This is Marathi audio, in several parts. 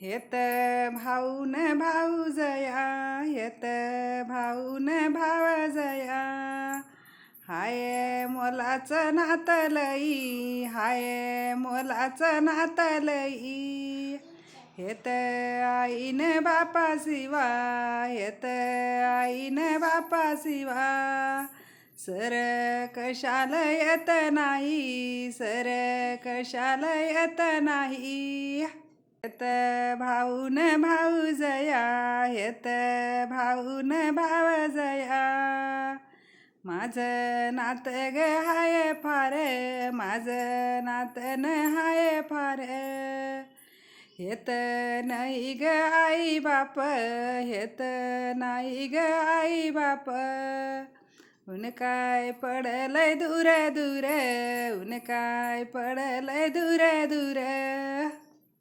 हेत भाऊन भाऊजया, हेत भाऊन भावजया, हाय मोलाचं नातं लई, हाय मोलाचं नातं लई. हेत आईन बापा शिवा, हेत आईन बापा शिवा, सर कशाला येत नाही, सर कशाला येत नाही. हेत भाऊन भाऊजया, हेत भाऊन भावजया, माझं नातं ग हाय फार, माझं नातं हाय फार. हेत नाही ग आई बाप, हेत नाही ग आई बाप, ऊन काय पडलंय दूर दूर, ऊन काय पडलंय दूर दूर.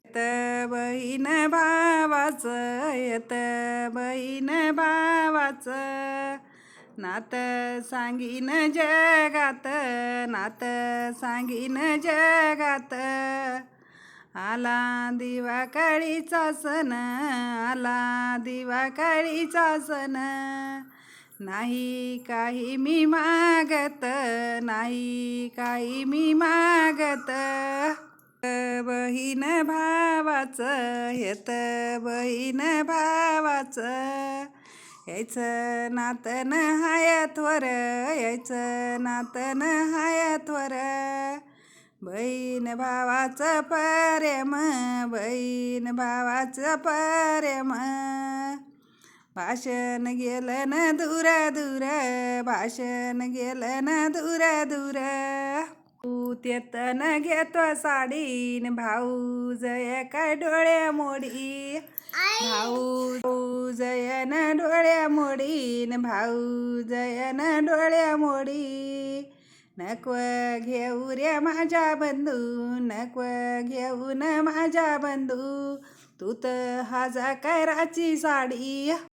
येत बहीण भावाचं, येत बहीण भावाचं, नातं सांगीन जगात, नातं सांगीन जगात. आला दिवाळीचा सण, आला दिवाळीचा सण, नाही काही मी मागत, नाही काही मी मागत. बहीण भावाचं, हेत बहीण भावाचं, यायचं नातं हाय थोर, यायचं नातं हाय थोर. बहीण भावाचं प्रेम, बहीण भावाचं प्रेम, भाषण गेलं न दूर दूर, भाषण गेलं न दूर दूर. तेतन घेतो साडीन भाऊ जय काय डोळ्या मोडी, भाऊ जयन डोळ्या मोडीन, भाऊ जयन डोळ्या मोडी. नको घेऊ रे माझ्या बंधू, नको घेऊन माझ्या बंधू, तू तर हाजा कराची साडी.